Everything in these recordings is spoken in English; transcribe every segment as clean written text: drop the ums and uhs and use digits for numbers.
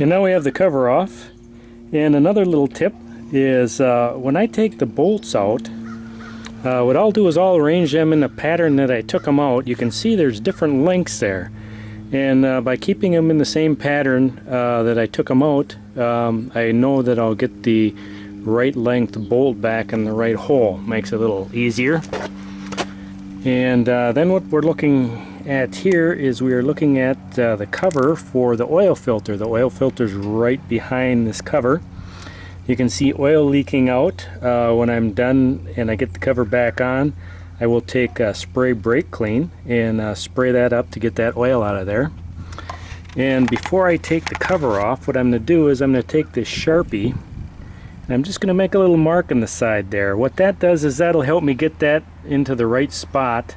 And now we have the cover off. And another little tip is when I take the bolts out, what I'll do is I'll arrange them in the pattern that I took them out. You can see there's different lengths there. And by keeping them in the same pattern that I took them out, I know that I'll get the right length bolt back in the right hole. Makes it a little easier. And then what we're looking at here is we are looking at the cover for the oil filter. The oil filter is right behind this cover. You can see oil leaking out. When I'm done and I get the cover back on, I will take spray brake clean and spray that up to get that oil out of there. And before I take the cover off, what I'm going to do is I'm going to take this Sharpie and I'm just going to make a little mark on the side there. What that does is that'll help me get that into the right spot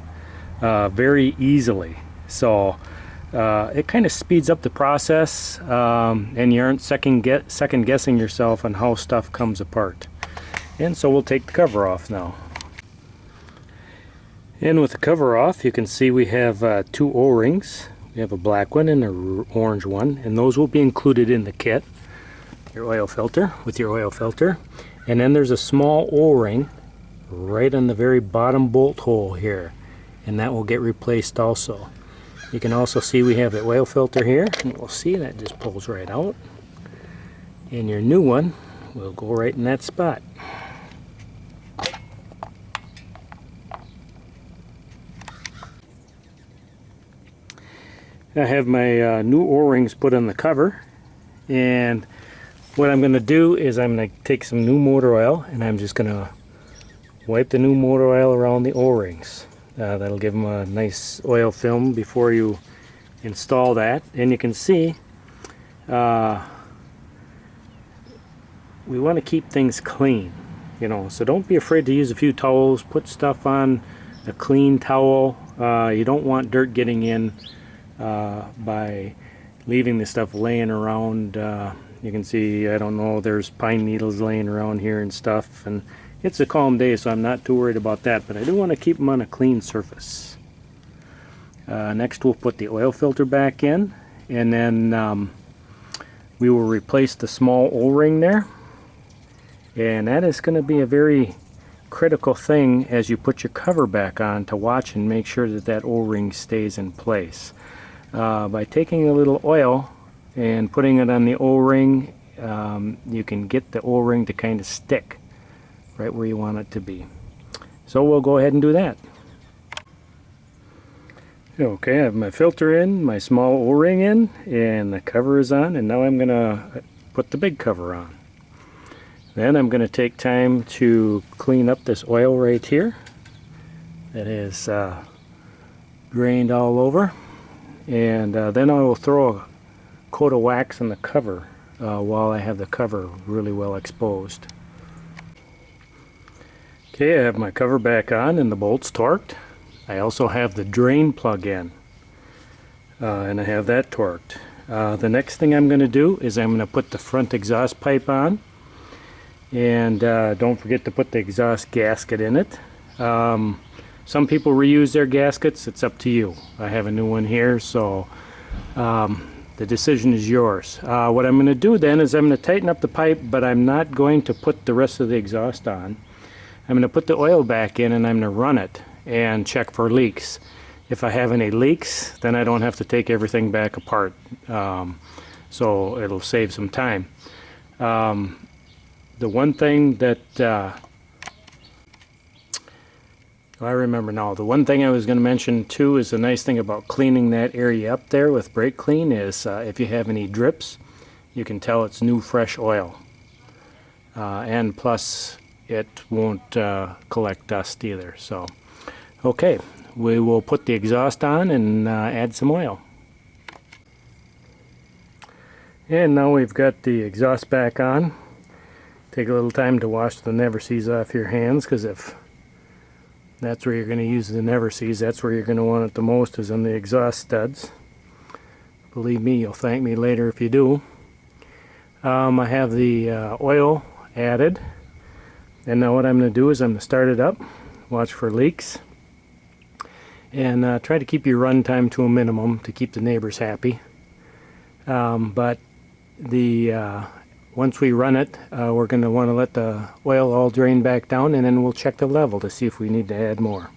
very easily. So it kind of speeds up the process, and you aren't second guessing yourself on how stuff comes apart. And so we'll take the cover off now. And with the cover off, you can see we have two O-rings. We have a black one and an orange one, and those will be included in the kit. Your oil filter with your oil filter. And then there's a small O-ring right on the very bottom bolt hole here, and that will get replaced also. You can also see we have the oil filter here, and we'll see that just pulls right out. And your new one will go right in that spot. I have my new O-rings put on the cover, and what I'm going to do is I'm going to take some new motor oil and I'm just going to wipe the new motor oil around the O-rings. That'll give them a nice oil film before you install that. And you can see we want to keep things clean, you know, so don't be afraid to use a few towels. Put stuff on a clean towel. You don't want dirt getting in by leaving the stuff laying around. You can see, I don't know, there's pine needles laying around here and stuff, and it's a calm day, so I'm not too worried about that, but I do want to keep them on a clean surface. Next we'll put the oil filter back in, and then we will replace the small O-ring there, and that is going to be a very critical thing as you put your cover back on, to watch and make sure that that O-ring stays in place. By taking a little oil and putting it on the O-ring, you can get the O-ring to kind of stick right where you want it to be. So we'll go ahead and do that. Okay, I have my filter in, my small O-ring in, and the cover is on, and now I'm going to put the big cover on. Then I'm going to take time to clean up this oil right here that is drained all over. And then I will throw a coat of wax on the cover while I have the cover really well exposed. Okay, I have my cover back on and the bolts torqued. I also have the drain plug in, and I have that torqued. The next thing I'm going to do is I'm going to put the front exhaust pipe on, and don't forget to put the exhaust gasket in it. Some people reuse their gaskets. It's up to you. I have a new one here, so the decision is yours. What I'm going to do then is I'm going to tighten up the pipe, but I'm not going to put the rest of the exhaust on. I'm going to put the oil back in and I'm going to run it and check for leaks. If I have any leaks, then I don't have to take everything back apart. So it'll save some time. The one thing that I remember now, the one thing I was going to mention too is the nice thing about cleaning that area up there with brake clean is if you have any drips, you can tell it's new fresh oil. And plus it won't collect dust either. So okay, we will put the exhaust on and add some oil. And now we've got the exhaust back on. Take a little time to wash the never sees off your hands, because if that's where you're going to use the never sees, that's where you're going to want it the most, is on the exhaust studs. Believe me, you'll thank me later if you do. I have the oil added, and now what I'm going to do is I'm going to start it up, watch for leaks, and try to keep your run time to a minimum to keep the neighbors happy. But once we run it, we're going to want to let the oil all drain back down, and then we'll check the level to see if we need to add more.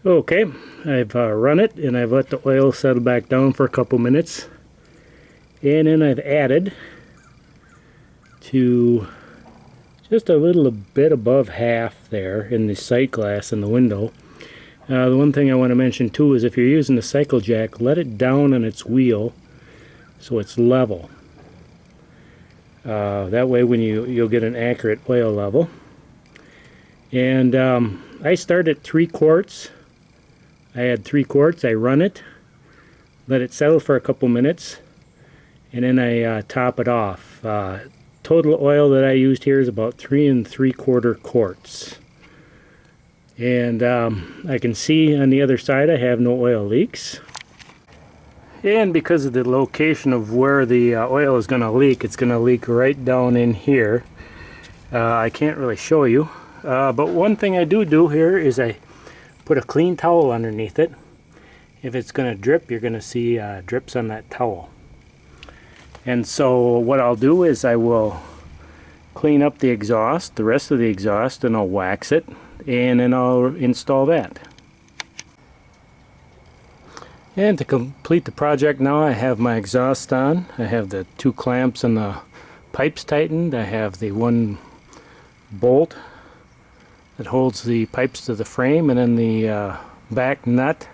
Okay, I've run it and I've let the oil settle back down for a couple minutes, and then I've added to just a little bit above half there in the sight glass in the window. The one thing I want to mention too is if you're using the cycle jack, let it down on its wheel so it's level. That way when you'll get an accurate oil level. And I start at 3 quarts. I add 3 quarts, I run it, let it settle for a couple minutes, and then I top it off. Total oil that I used here is about 3 3/4 quarts. And I can see on the other side I have no oil leaks. And because of the location of where the oil is going to leak, it's going to leak right down in here. I can't really show you, but one thing I do here is I put a clean towel underneath it. If it's going to drip, you're going to see drips on that towel. And so what I'll do is I will clean up the exhaust, the rest of the exhaust, and I'll wax it, and then I'll install that. And to complete the project now, I have my exhaust on. I have the 2 clamps and the pipes tightened. I have the 1 bolt that holds the pipes to the frame, and then the back nut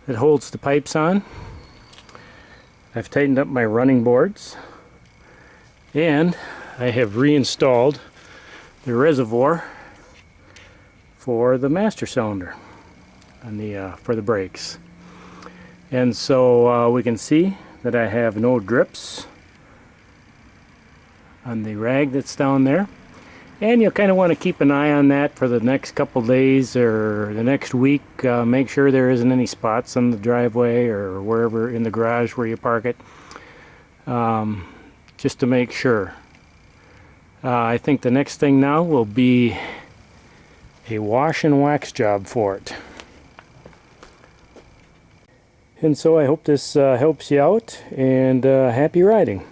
that holds the pipes on. I've tightened up my running boards, and I have reinstalled the reservoir for the master cylinder on the for the brakes. And so we can see that I have no drips on the rag that's down there. And you'll kind of want to keep an eye on that for the next couple days or the next week. Make sure there isn't any spots on the driveway or wherever in the garage where you park it, just to make sure. I think the next thing now will be a wash and wax job for it. And so I hope this helps you out, and happy riding.